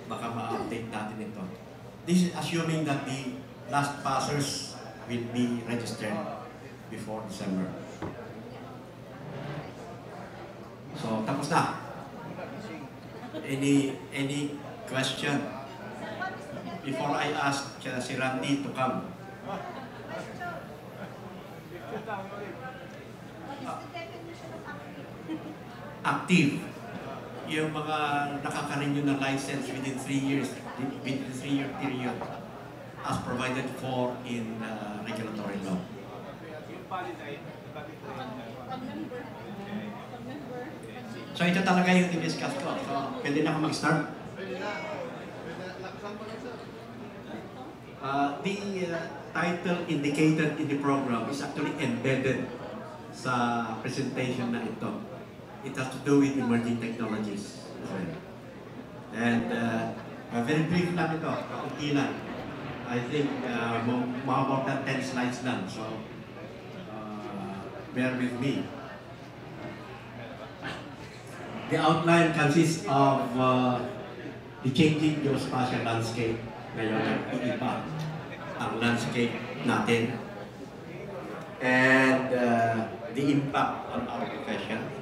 baka ma-update natin ito. This is assuming that the last passers will be registered before December. So, tapos na. Any question? Before I ask si Randy to come. Active. Yung mga nakaka-renew ng license within 3 years, within 3-year period, as provided for in regulatory law. So ito talaga yung i-discuss ko. So, pwede na ako mag-start? The title indicated in the program is actually embedded sa presentation na ito. It has to do with emerging technologies. And very brief lang ito, kakunti lang. I think mga more than 10 slides lang. So, bear with me. The outline consists of the changing geospatial landscape. Ngayon, nag-iiba ang landscape natin. And the impact on our profession.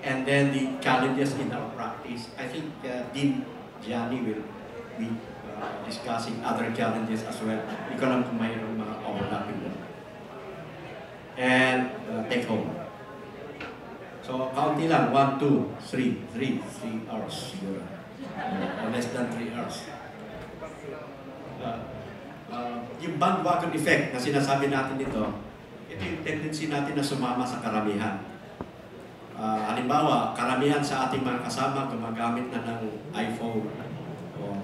And then the challenges in our practice. I think Dean Gianni will be discussing other challenges as well. Hindi ko lang kung mayroong mga overlapping doon. And take home. So, county lang. 1, 2, 3 hours siguro. Or less than 3 hours. Yung bandwagon effect na sinasabi natin dito, ito yung tendency natin na sumama sa karamihan. Halimbawa, karamihan sa ating mga kasama gumagamit na ng iPhone o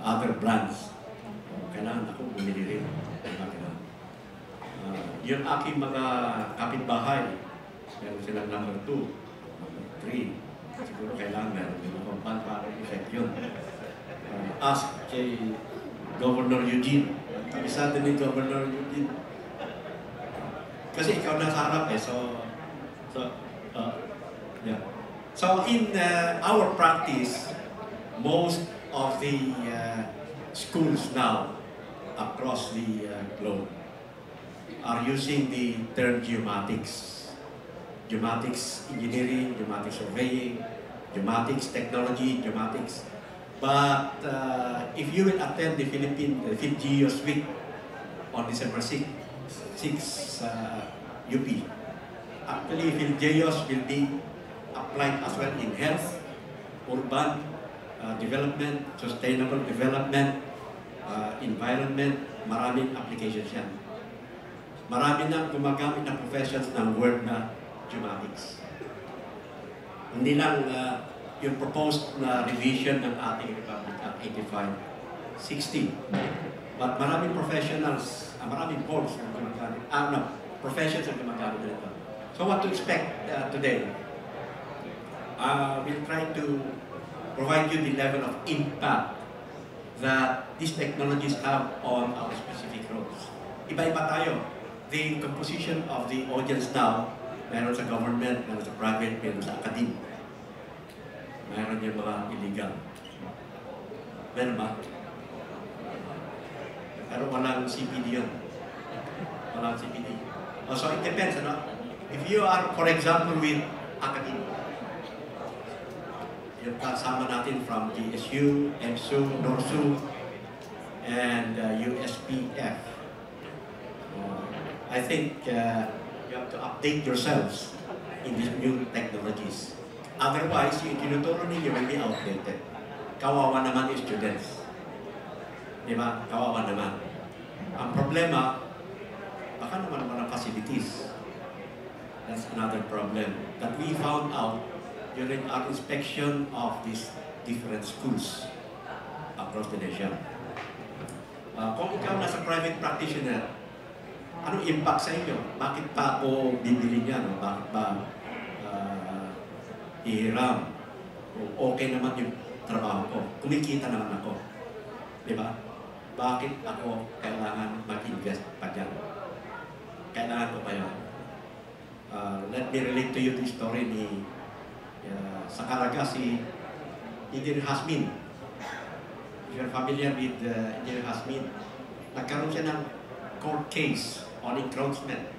other brands. Kailangan ako bumili rin. Yung aking mga kapitbahay, meron silang number 2, number 3. Siguro kailangan meron yung bandwagon effect yun. Ask kay Governor Eugene. Kabisado ni Governor Eugene. Kasi ikaw nasa harap eh, yeah. So in our practice, most of the schools now across the globe are using the term geomatics. Geomatics engineering, geomatics surveying, geomatics technology, geomatics. But if you will attend the PhilGeos Week on December 6 UP, actually PhilGeos will be applied as well in health, urban development, sustainable development, environment, maraming applications yan. Marami nang gumagamit ng professions ng word na geomatics. Hindi lang yung proposed na revision ng ating Republic Act 85-60. But maraming professionals, maraming boards na gumagamit, professions na gumagamit nito. So what to expect today? We'll try to provide you the level of impact that these technologies have on our specific roles. Iba-iba tayo. The composition of the audience now, meron sa government, meron sa private, meron sa academe. Meron yung mga illegal. Meron ba? Pero walang CPD yun. Walang CPD. So it depends, ano? If you are, for example, with academe, yung kasama natin from GSU, EMSU, NORSU, and USPF. I think you have to update yourselves in these new technologies. Otherwise, yung tinuturo ninyo will be outdated. Kawawa naman yung students. Di ba? Kawawa naman. Ang problema, baka naman ang facilities. That's another problem that we found out during our inspection of these different schools across the nation. Kung ikaw nasa private practitioner, anong impact sa inyo? Bakit pa ako bibili niya? No? Bakit ba ihiram? Okay naman yung trabaho ko. Kumikita naman ako. Di ba? Bakit ako kailangan mag-invest pa dyan? Kailangan ko pa yun. Let me relate to you the story ni sa Caraga si Idir Hasmin. you're familiar with Engineer Hasmin, nagkaroon siya ng court case on encroachment.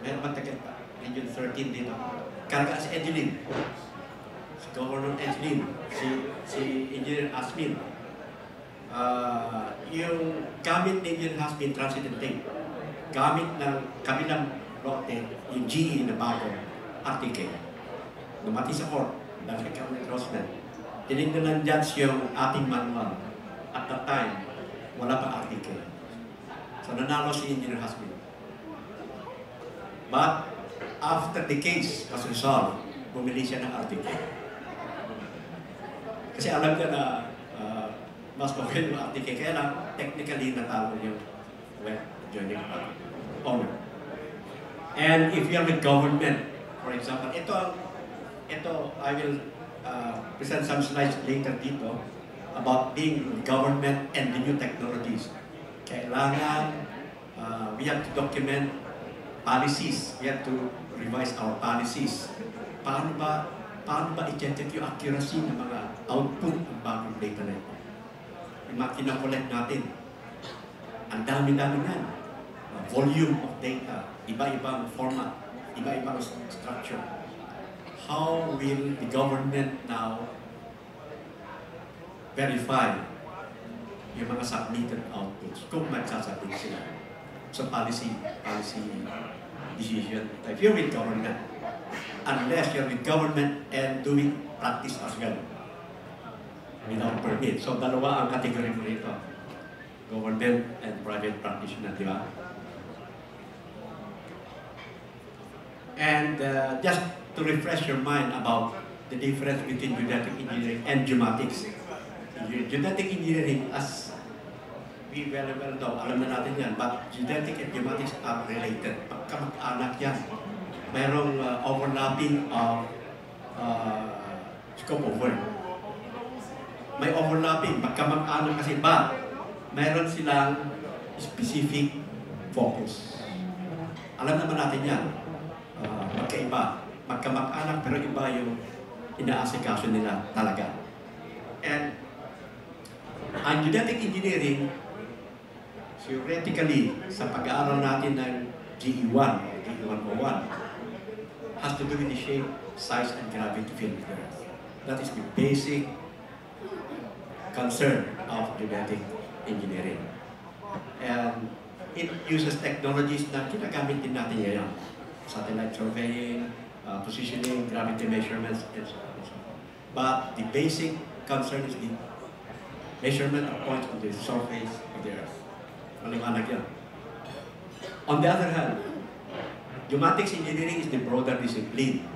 Meron ba tagal pa? Region 13 dito. Karga si Edeline. Si Governor Edeline. Si Engineer Hasmin. Yung gamit ni Engineer Hasmin, transited tape. Gamit ng kabilang lote, yung GE na bago, article. Lumati sa court, dahil nagkaroon ng encroachment. Tinignan ng judge yung ating manual. At that time, wala pa article. So nanalo si Engineer Hasmin. But after the case was resolved, bumili siya ng article. Kasi alam niya na mas okay yung article. Kaya lang, technically natalo yung joining owner. And if you are with government, for example, ito I will present some slides later dito about being with government and the new technologies. Kailangan we have to document policies. We have to revise our policies. Paano ba i-check yung accuracy ng mga output ng bagong data na ito? Yung mga kinakolect natin. Ang dami-dami yan. Volume of data, iba-ibang format, iba-ibang structure. How will the government now verify yung mga submitted outputs kung magsasabit sila sa policy decision? If you're with government, unless you're with government and doing practice as well without permit. So dalawa ang category mo rito. Government and private practitioner, di ba? And just to refresh your mind about the difference between geodetic engineering and geomatics. Geodetic engineering, as we very well know, alam na natin yan, but geodetic and geomatics are related. Pagkamag-anak yan. Mayroong overlapping of scope of work. May overlapping, pagkamag-anak kasi ba, mayroon silang specific focus. Alam naman natin yan. Magkaiba. Magkamag-anak pero iba yung inaasikaso nila talaga. And ang geodetic engineering, theoretically, sa pag-aaral natin ng GE1 o GE101, has to do with the shape, size, and gravity field of the Earth. That is the basic concern of geodetic engineering. And it uses technologies na ginagamit din natin ngayon. Satellite surveying, positioning, gravity measurements, and so on. But the basic concern is the measurement of points on the surface of the Earth. Maliwanag yan. On the other hand, geomatics engineering is the broader discipline,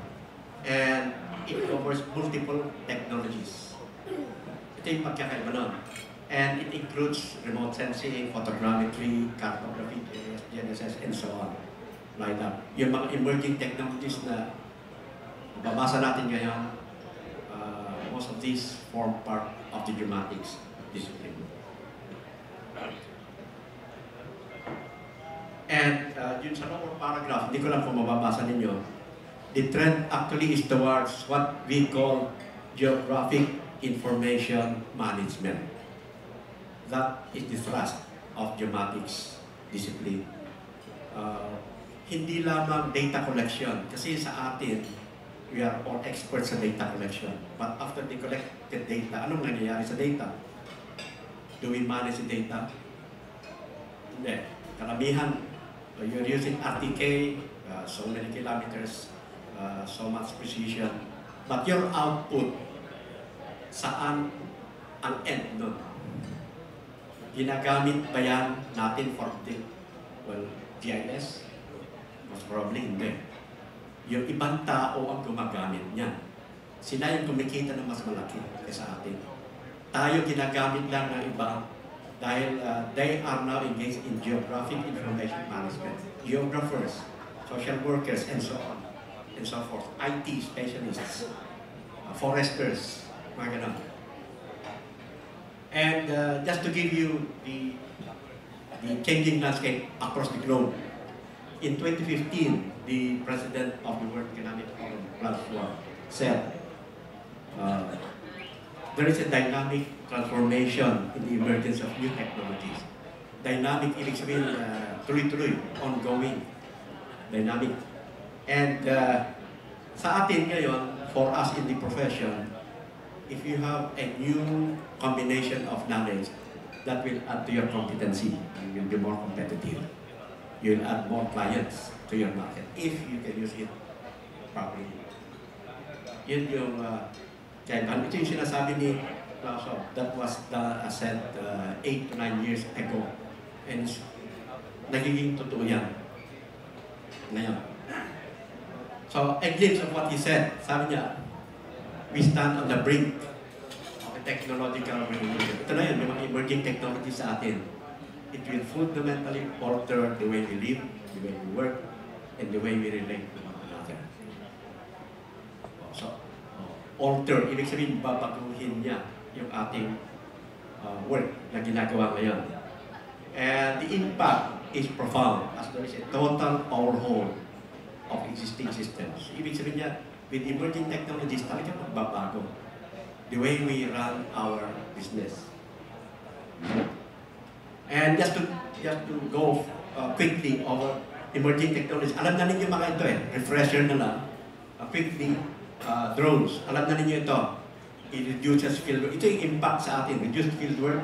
and it covers multiple technologies. Ito yung pagkakaiba nun. And it includes remote sensing, photogrammetry, cartography, GNSS, and so on. Like that. Yung mga emerging technologies na babasa natin ngayon, most of these form part of the geomatics discipline. And yun sa lower paragraph, hindi ko lang kung mababasa ninyo, the trend actually is towards what we call geographic information management. That is the thrust of geomatics discipline. Hindi lamang data collection, kasi sa atin, we are all experts sa data collection. But after the collected data, anong nangyayari sa data? Do we manage the data? Hindi. Karamihan, you're using RTK, so many kilometers, so much precision. But your output, saan ang end nun? Ginagamit ba yan natin for the, well, GIS? Most probably hindi. Yung ibang tao ang gumagamit niyan. Sila yung kumikita ng mas malaki kaysa atin. Tayo ginagamit lang ng iba dahil they are now engaged in geographic information management. Geographers, social workers, and so on, and so forth. IT specialists, foresters, mga ganun. And just to give you the changing landscape across the globe, in 2015, the President of the World Economic Forum, Klaus Schwab, said, there is a dynamic transformation in the emergence of new technologies. Dynamic, ibig sabihin, tuloy-tuloy, ongoing, dynamic. And sa atin ngayon, for us in the profession, if you have a new combination of knowledge, that will add to your competency. You will be more competitive. You will add more clients to your market if you can use it properly. Yun yung kaya ito yung sinasabi ni Clauso, that was said 8 to 9 years ago. And nagiging totoo yan ngayon. So, a glimpse of what he said, sabi niya, we stand on the brink of a technological revolution. Ito na yun, yung mga emerging technology sa atin. It will fundamentally alter the way we live, the way we work, and the way we relate to one another. So, alter, ibig sabihin, babaguhin niya yung ating work na ginagawa ngayon. And the impact is profound as there is a total overhaul of existing systems. Ibig sabihin niya, with emerging technologies, talagang magbabago the way we run our business. And just to go quickly over emerging technologies, alam na ninyo mga ito refresher na lang. Quickly, drones, alam na ninyo ito. It reduces field work. Ito yung impact sa atin. Reduced field work,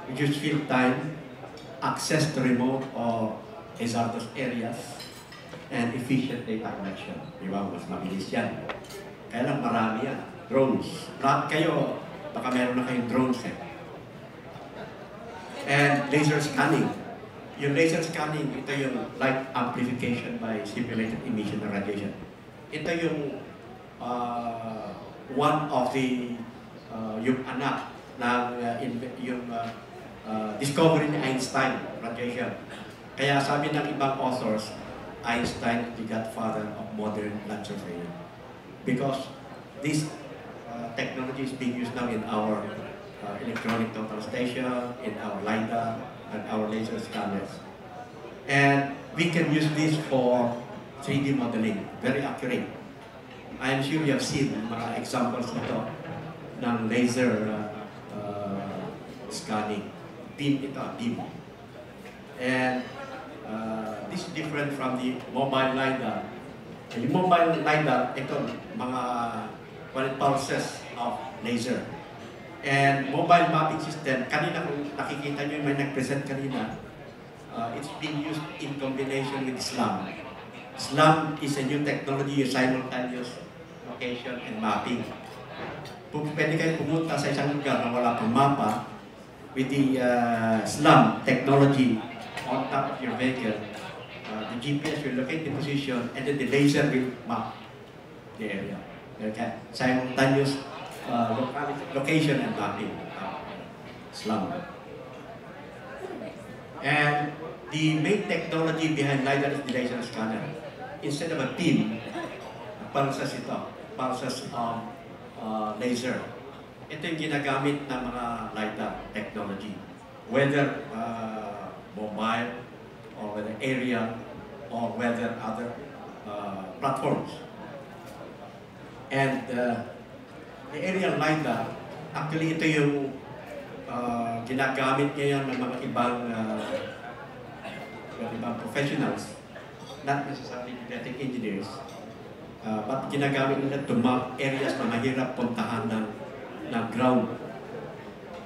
reduced field time, access to remote or hazardous areas, and efficient data collection. Di ba? Mas mabilis yan. Kaya lang marami yan. Drones. Lahat kayo, baka meron na kayong drones And laser scanning. Yung laser scanning, ito yung light amplification by simulated emission and radiation. Ito yung one of the yung anak ng discovery ni Einstein, radiation. Kaya sabi ng ibang authors, Einstein is the godfather of modern land surveying. Because this technology is being used now in our electronic total station, in our LiDAR, and our laser scanners. And we can use this for 3D modeling, very accurate. I am sure you have seen mga examples nito ng laser scanning. Beam ito, beam. And this is different from the mobile LiDAR. Yung mobile LiDAR, ito, mga pulses of laser. And mobile mapping system, kanina kung nakikita nyo may nag-present kanina, it's being used in combination with SLAM. SLAM is a new technology, simultaneous location and mapping. Pwede kayo pumunta sa isang lugar na wala pang mapa, with the SLAM technology on top of your vehicle, the GPS will locate the position and then the laser will map the area. Okay. Simultaneous location and mapping. SLAM. And the main technology behind LiDAR is the laser scanner. Instead of a beam, pulses ito, pulses of laser. Ito yung ginagamit ng mga LiDAR technology. Whether mobile, or whether aerial, or whether other platforms. And the aerial LiDAR, actually ito yung ginagamit ngayon ng mga ibang professionals, not necessarily genetic engineers, but ginagamit nila to map areas na mahirap puntahan ng ground.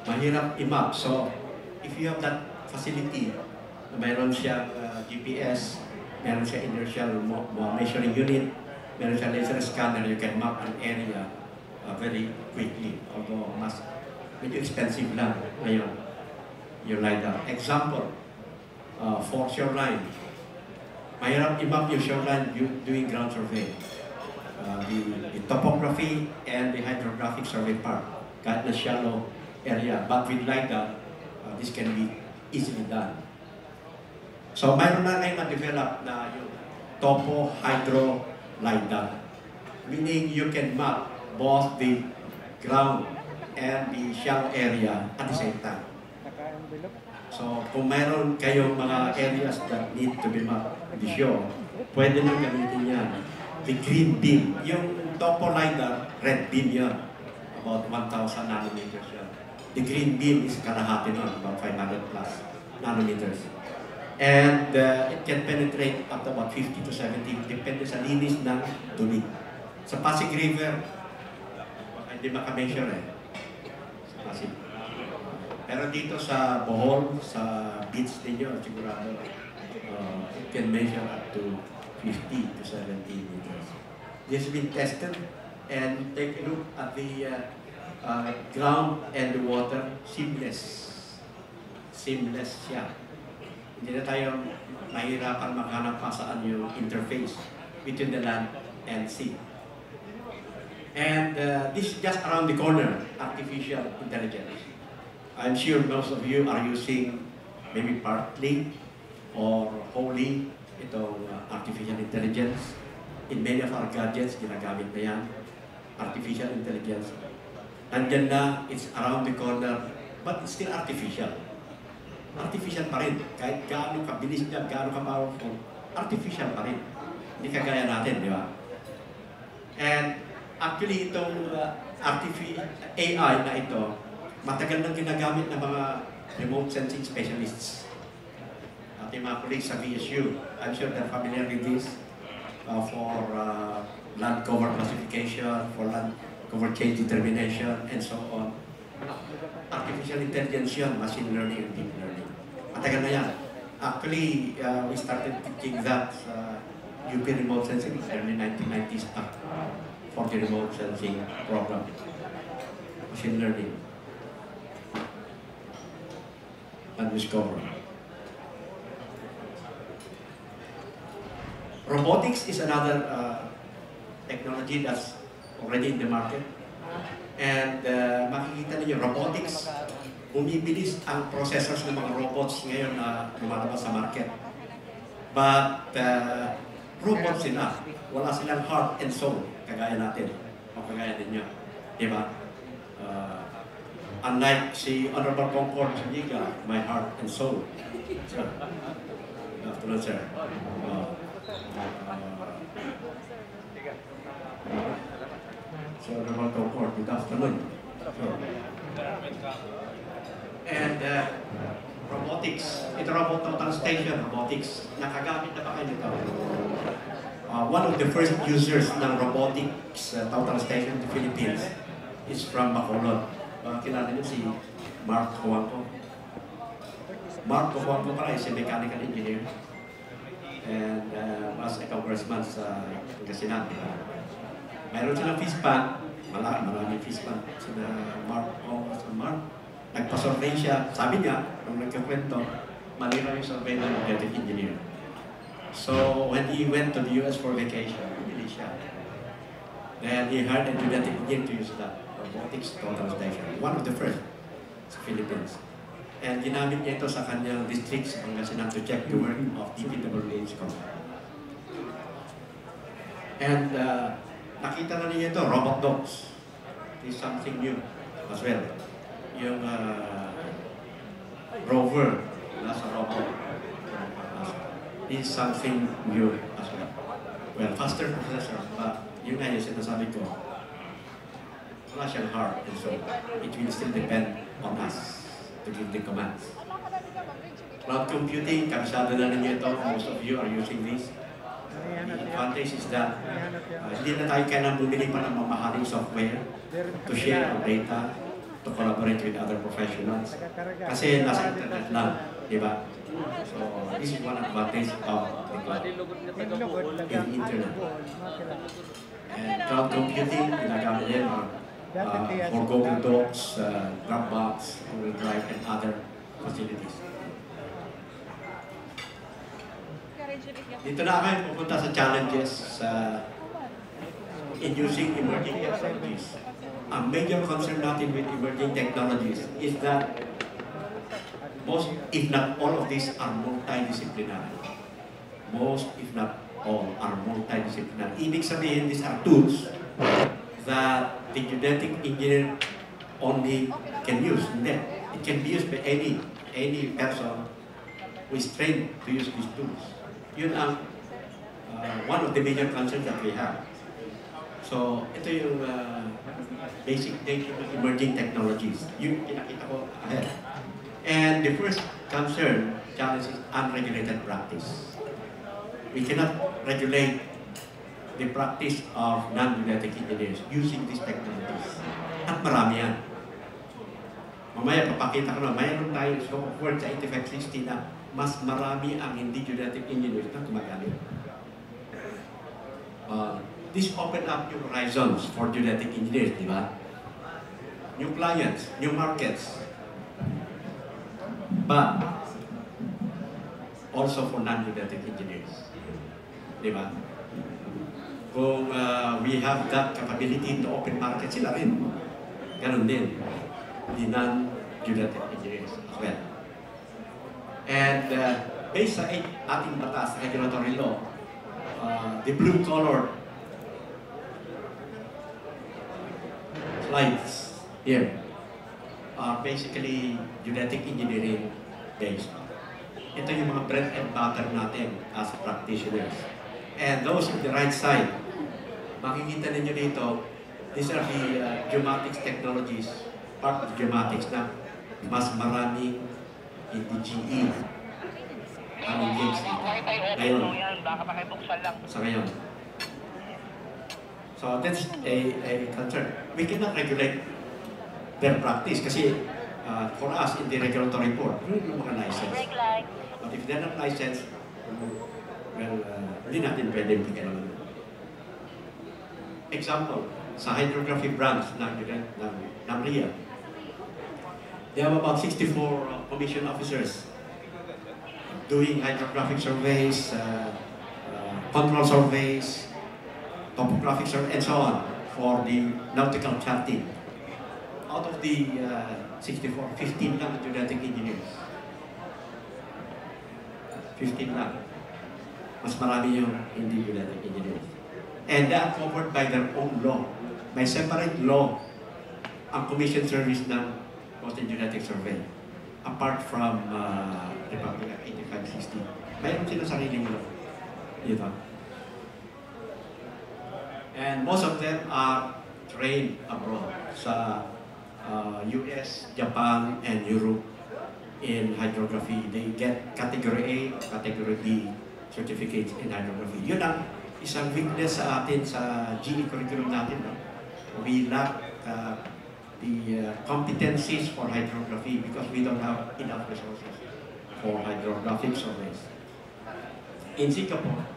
Mahirap i-map. So, if you have that facility, mayroon siyang GPS, mayroon siyang inertial measuring unit, mayroon siyang laser scanner, you can map an area very quickly, although medyo expensive lang ngayon yung LiDAR. Example, for shoreline. Mahirap i-map yung shoreline doing ground survey. The topography and the hydrographic survey part, kahit na shallow area. But with LiDAR, this can be easily done. So, mayroon na ngayon na-develop na yung topo hydro LiDAR. Meaning you can map both the ground and the shallow area at the same time. So, kung mayroon kayong mga areas that need to be mapped with the shore, pwede nyo gamitin yan. The green beam, yung topo LiDAR, red beam yan. about 1,000 nanometers yan. The green beam is kalahati nun, about 500 plus nanometers. And it can penetrate up to about 50 to 70, depende sa linis ng tubig. Sa Pasig River, hindi maka-measure eh. Sa Pasig. Pero dito sa Bohol, sa beach ninyo, sigurado, it can measure up to 50 to 70 meters. This has been tested, and take a look at the ground and the water, seamless. Seamless siya. Hindi na tayo mahirapan maghanap pa saan yung interface between the land and sea. And this is just around the corner, artificial intelligence. I'm sure most of you are using maybe partly or wholly itong artificial intelligence. In many of our gadgets, ginagamit na yan. Artificial intelligence. Andyan na, it's around the corner, but it's still artificial. Artificial pa rin. Kahit gaano kabilis niya, gaano ka-powerful, artificial pa rin. Hindi kagaya natin, di ba? And actually, itong AI na ito, matagal nang ginagamit ng mga remote sensing specialists. Ating mga colleagues sa VSU, I'm sure they're familiar with this for land cover classification, for land cover change determination, and so on. Artificial intelligence yun, machine learning and deep learning. Matagal na yan. Actually, we started teaching that UP remote sensing in the early 1990s for the remote sensing program. Machine learning and discovery. Robotics is another technology that's already in the market. And makikita niyo, robotics, bumibilis ang processors ng mga robots ngayon na lumalabas sa market. But robots sila, wala silang heart and soul, kagaya natin, o kagaya ninyo. Diba? Unlike si Honorable Concord Zuniga, my heart and soul. So, good afternoon, sir. So, Honorable Concord, good afternoon. And robotics, ito robot total station, robotics, nakagamit na ba kayo nito? One of the first users ng robotics total station in the Philippines is from Bacolod. Kilala niyo si Mark Juanco. Mark Juanco pala is a mechanical engineer and was a congressman sa Pangasinan. Mayroon silang fish pan, maraming fish pan. Sina Mark, nagpa-survey siya. Sabi niya, nung nagkakwento, mali lang yung survey ng genetic engineer. So, when he went to the US for vacation, bumili siya. Then he hired a genetic engineer to use that robotics total station. One of the first sa Philippines. And ginamit niya ito sa kanyang district sa Pangasinan to check the work of DPWH company. And nakita na niya ito, robot dogs. This is something new as well. Yung rover, nasa robot. This is something new as well. Well, faster processor, but yun nga yung sinasabi ko, wala siyang heart, and so it will still depend on us to give the commands. Cloud computing, kabisado na ninyo ito, most of you are using this. The advantage is that hindi na tayo kailangan bumili pa ng mamahaling software to share our data, to collaborate with other professionals. Kasi nasa internet lang, di ba? So, this is one advantage of the cloud, in the internet. And cloud computing, ginagamit yan for Google Docs, Dropbox, Google Drive, and other facilities. Dito na kayo pupunta sa challenges in using emerging technologies. A major concern natin with emerging technologies is that most, if not all of these are multidisciplinary. Most, if not all, are multidisciplinary. Ibig sabihin, these are tools that the genetic engineer only can use. Hindi. It can be used by any person who is trained to use these tools. Yun ang one of the major concerns that we have. So, ito yung basic nature of emerging technologies. Yung pinakita ko ahead. And the first concern, challenge is unregulated practice. We cannot regulate the practice of non-genetic engineers using these technologies. At marami yan. Mamaya papakita ko na, mayroon tayo so-called sa 8560 na mas marami ang hindi genetic engineers na gumagamit. This open up new horizons for genetic engineers, di ba? New clients, new markets. But also for non-genetic engineers. Di ba? Kung we have that capability to open market, sila rin. Ganun din. The non-genetic engineers as well. And based sa ating batas, regulatory law, the blue-collar slides here are basically genetic engineering based. Ito yung mga bread and butter natin as practitioners. And those on the right side, makikita ninyo dito, these are the geomatics technologies, part of geomatics na mas maraming in the GE ang engaged dito. Ngayon. Sa ngayon. So that's a concern. We cannot regulate their practice kasi for us in the regulatory board, yung mga license. But if they're not licensed, well, hindi natin pwede bigyan naman. Example, sa hydrography branch ng RIA, they have about 64 commission officers doing hydrographic surveys, control surveys, topographic surveys, and so on for the nautical charting. Out of the 64, 15 lang genetic engineers. 15 lang. Mas marami yung hindi genetic engineers. And they are covered by their own law. May separate law ang commission service ng Coastal Genetic Survey. Apart from Republic Act 8560. Mayroon sila sariling law. Dito. And most of them are trained abroad sa US, Japan, and Europe in hydrography. They get category A, category B certificates in hydrography. Yun ang isang weakness sa atin sa GE curriculum natin. No? We lack the competencies for hydrography because we don't have enough resources for hydrographic surveys. In Singapore,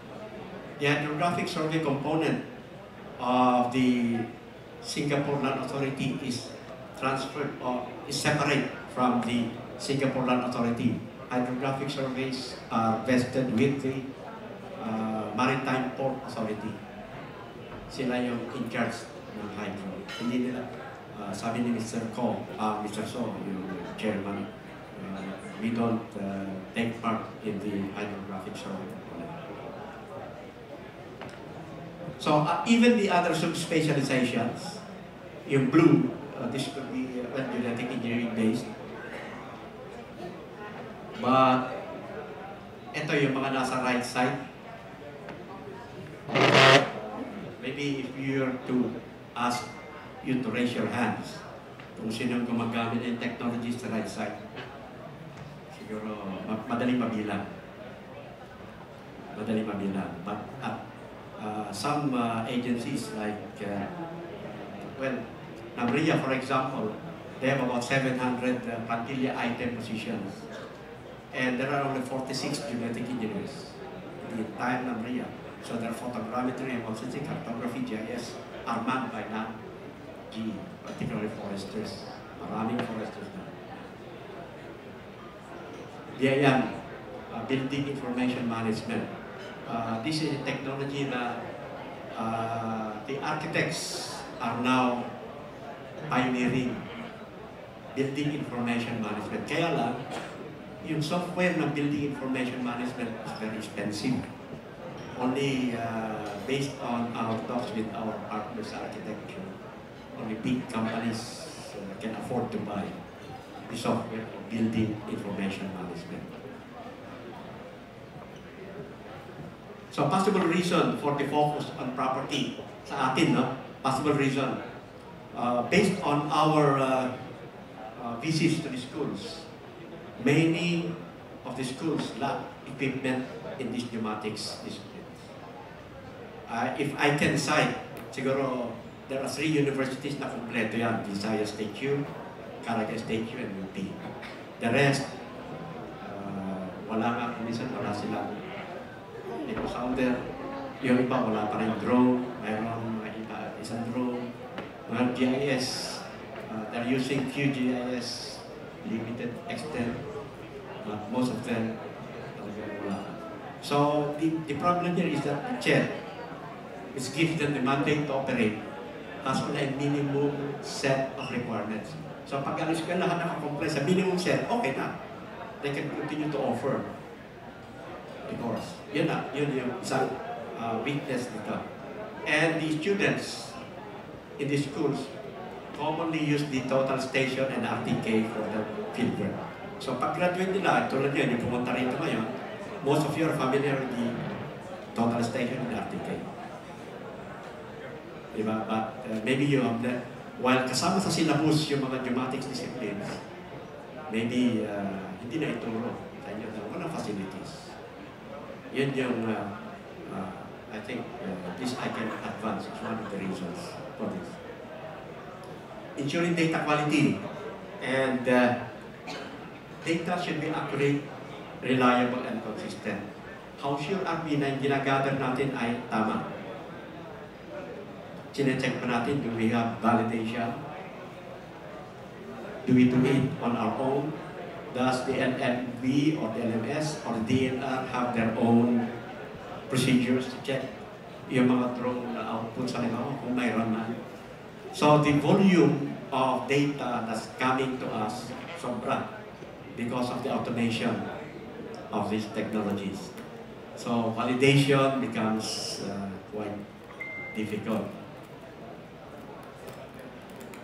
the hydrographic survey component of the Singapore Land Authority is transferred or is separate from the Singapore Land Authority. Hydrographic surveys are vested with the Maritime Port Authority. Sila yung in charge ng hydro. Hindi nila, sabi ni Mr. Mr. So, yung chairman, we don't take part in the hydrographic survey. So even the other subspecializations, yung blue, this could be genetic engineering based. But ito yung mga nasa right side. Maybe if you're to ask you to raise your hands kung sinong gumagamit ng technology sa right side, siguro madaling mabilang. Madaling mabilang. But some agencies like, well, NAMRIA, for example, they have about 700 plantilla item positions. And there are only 46 genetic engineers in the entire NAMRIA. So their photogrammetry and consulting cartography, GIS, are manned by non-GE, particularly foresters. Maraming foresters na. BIM, Building Information Management. This is a technology that the architects are now pioneering building information management. Kaya lang, yung software ng building information management is very expensive. Only based on our talks with our partners architecture, only big companies can afford to buy the software of building information management. So possible reason for the focus on property sa atin, no? Possible reason. based on our visits to the schools, many of the schools lack equipment in these pneumatics disciplines. If I can cite, siguro there are 3 universities na kompleto yan: Visayas State U, Caraga State U, and UP. The rest, wala nga, minsan wala silang echo sounder. Yung iba wala pa rin drone, mayroong mga iba isang drone, mga GIS, they're using QGIS, limited extent, but most of them talagang wala. So the problem here is that the chair, which gives them the mandate to operate, has only a minimum set of requirements. So pag alis ka lahat nakakomplete sa minimum set, okay na. They can continue to offer the course. Yun na, yun yung isang weakness nito. And the students in the schools commonly use the total station and RTK for the fieldwork. So pag graduate nila, tulad yun, yung pumunta rito ngayon, most of you are familiar with the total station and RTK. Diba? But maybe you have that, while kasama sa syllabus yung mga pneumatics disciplines, maybe hindi na ituro sa inyo na walang facilities. Yun yung I think this I can advance is one of the reasons for this. Ensuring data quality, and data should be accurate, reliable, and consistent. How sure are we na yung ginagather natin ay tama? Chine-check pa natin, do we have validation? Do we do it on our own? Does the LMB or the LMS or the DNR have their own procedures to check yung mga drone na output sa nila kung mayroon na? So the volume of data that's coming to us sobra because of the automation of these technologies. So validation becomes quite difficult.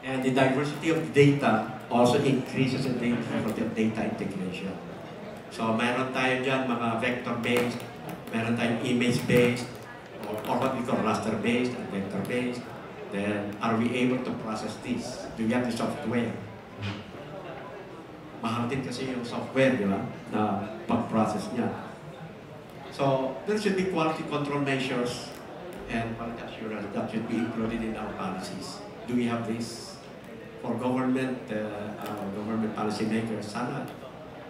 And the diversity of data also increases the danger of the data integration. So mayroon tayo dyan mga vector-based, meron tayong image-based, or what we call raster-based and vector-based. Then, are we able to process this? Do we have the software? Mahal din kasi yung software, di ba? Na pag-process niya. So, there should be quality control measures and quality assurance that should be included in our policies. Do we have this? For government policy makers, sana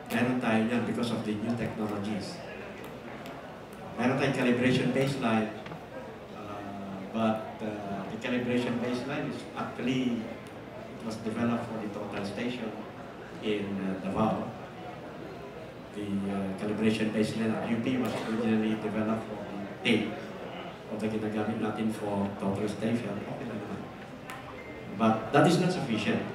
meron tayo yan because of the new technologies. Meron tayong calibration baseline, but the calibration baseline is actually, it was developed for the total station in Davao. The calibration baseline at UP was originally developed for the tape o the ginagamit natin for total station. Okay na naman. But that is not sufficient.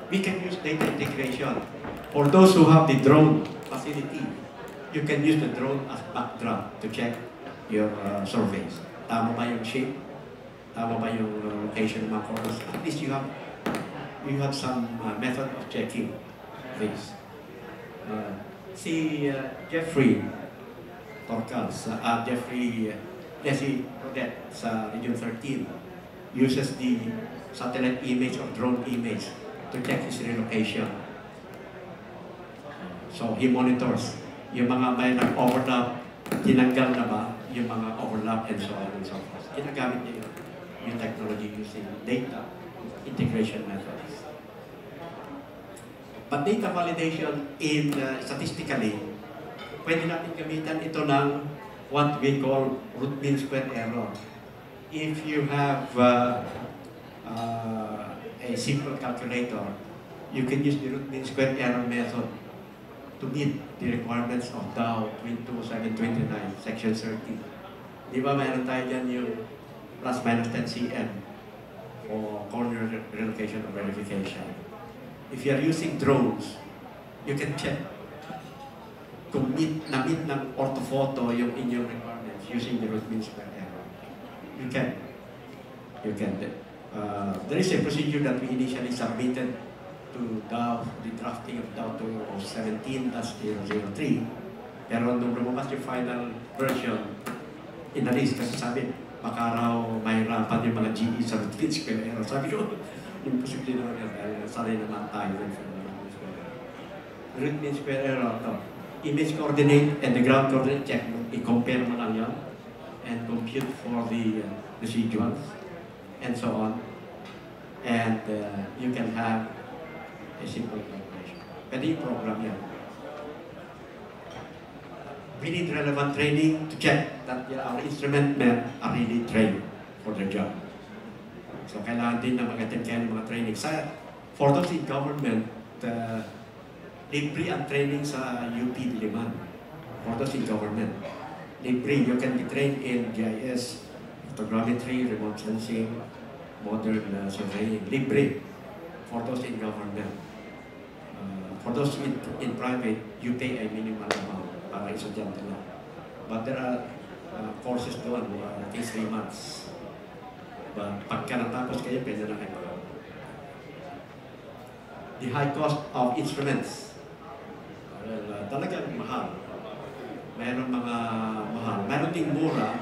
We can use data integration. For those who have the drone facility, you can use the drone as backdrop to check your surveys. Tama ba yung shape? Tama ba yung location ng mga corners? At least you have some method of checking this. Si Jeffrey Torcal, Leslie Rodet sa Region 13 uses the satellite image or drone image to check his relocation. So he monitors yung mga may nag-overlap, tinanggal na ba yung mga overlap and so on and so forth. Ginagamit niya yung technology using data integration methods. But data validation in statistically, pwede natin gamitan ito ng what we call root mean square error. If you have a simple calculator, you can use the root mean square error method to meet the requirements of DAO 22729, Section 30. Di ba mayroon tayo dyan yung plus minus 10 cm for corner relocation or verification. If you are using drones, you can check kung na-meet ng orthophoto yung inyong requirements using the root mean square error. You can. There is a procedure that we initially submitted to DAO, the drafting of DAO 2017-003. Pero nung lumabas yung final version, inalis kasi sabi, baka raw mahirapan yung mga GE sa routine square error. Sabi ko, imposible naman yan dahil sanay naman tayo rin sa routine square error. Routine square error, no. Image coordinate and the ground coordinate check, i-compare mo lang yan and compute for the residuals and so on. And you can have a simple calculation. Pwede yung program yan. We need relevant training to check that our instrument men are really trained for their job. So kailangan din na mag-attend kayo ng mga training. For those in government, libre ang training sa UP Diliman. For those in government, libre. You can be trained in GIS, photogrammetry, remote sensing, modern surveying. Libre for those in government. For those in private, you pay a minimal amount para estudyante lang. But there are courses doon, I think 3 months. But pagka natapos kayo, pwede na kayo. The high cost of instruments. Well, talagang mahal. Mayroon mga mahal. Mayroon ding mura.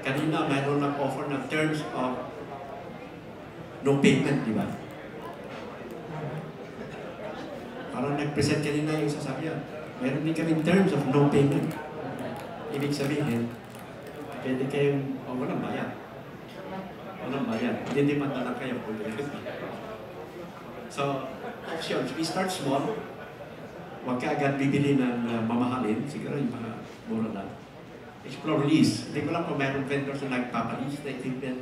Kanina mayroon nag-offer ng terms of no payment, di ba? Parang nag-present kanina yung sasabihan. Meron din kami terms of no payment. Ibig sabihin, pwede kayong, walang bayan. Walang bayan. Hindi man lang kayo. So, options. We start small. Huwag ka agad bibili ng mamahalin. Siguro yung mga mura lang. Explore lease. Hindi ko lang kung mayroong vendors na nagpapalease na equipment.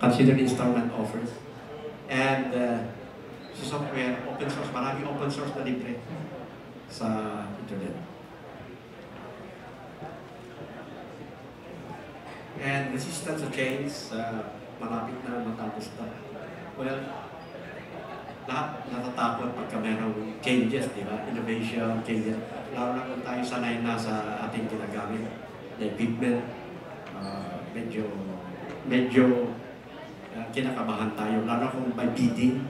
Consider installment offers. And sa software, open source. Maraming open source na libre sa internet. And resistance to change, malapit na matapos na. Well, lahat natatakot pagka mayroong changes, di ba? Innovation, changes. Lalo na kung tayo sanay na sa ating ginagamit na equipment, medyo kinakabahan tayo. Lalo kung by bidding,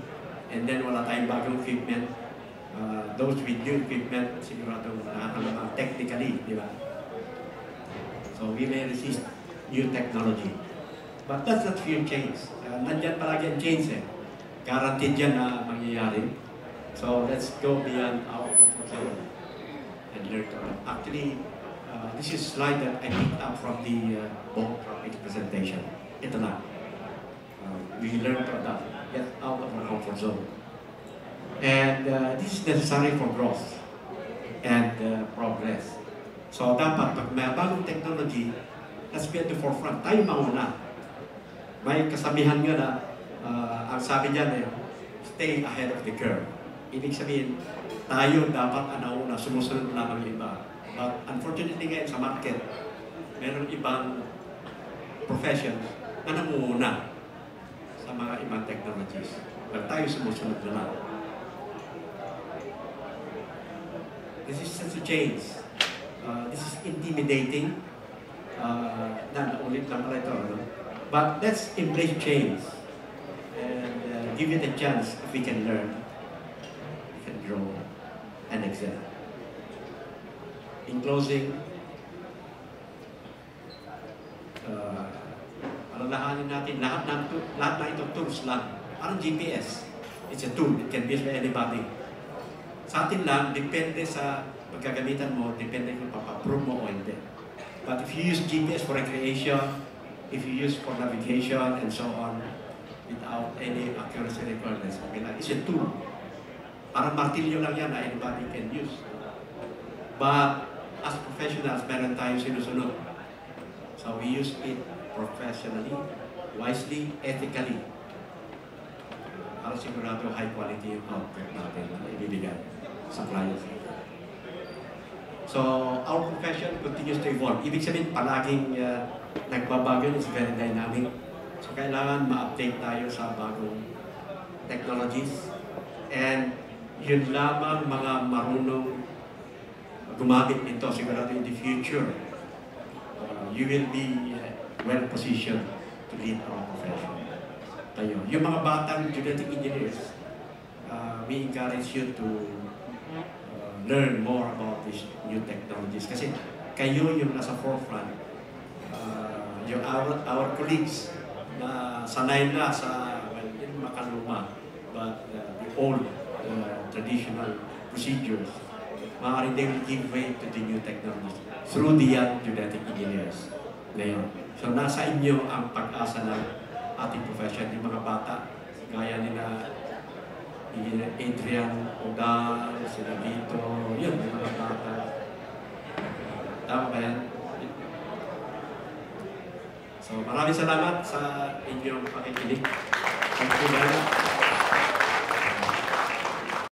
and then wala tayong bagong equipment. Those with new equipment, sigurado nakakalamang technically, di ba? So we may resist new technology. But that's not fear change. Nandyan palagi ang change eh. Guaranteed yan na mangyayari. So let's go beyond our comfort zone and learn to adapt. Actually, this is a slide that I picked up from the Bob Tropics presentation. Ito na. We learn to adapt, get out of our comfort zone. And this is necessary for growth and progress. So dapat pag may bagong technology, let's be at the forefront. Tayo mauna. May kasabihan nga na, ang sabi niyan stay ahead of the curve. Ibig sabihin, tayo dapat nauna, sumusunod lamang yung iba. But unfortunately ngayon sa market, meron ibang professions na namuna sa mga ibang technologies. But tayo sumusunod na lang. Resistance to change. This is intimidating. Ulit lang pala ito. No? But let's embrace change and give it a chance if we can learn, we can grow and excel. In closing, alalahanin natin lahat na ito tools lang. Parang GPS. It's a tool. It can be used by anybody. Sa atin lang, depende sa pagkagamitan mo, depende kung papa-approve mo o hindi. But if you use GPS for recreation, if you use for navigation and so on, without any accuracy requirements, it's a tool. Parang martilyo lang yan na anybody can use. But as professionals, meron tayong sinusunod. So we use it professionally, wisely, ethically. Para sigurado high quality yung output natin na ibibigay sa clients. So our profession continues to evolve. Ibig sabihin palaging nagbabago, it's very dynamic. So kailangan ma-update tayo sa bagong technologies. And yun lamang mga marunong gumamit nito, sigurado in the future, you will be well-positioned to lead our profession. Tayo. Yung mga batang genetic engineers, we encourage you to learn more about these new technologies. Kasi kayo yung nasa forefront, our colleagues na sanay na sa, well, in makaluma, but the old traditional procedures, maaaring they will give way to the new technology through the young genetic engineers. Ngayon. So nasa inyo ang pag-asa ng ating profession, yung mga bata, gaya nila Adrian, Ogal, sila Vito, yun, yung mga bata. Tama ba yan? So maraming salamat sa inyong pakikinig. Thank you very much.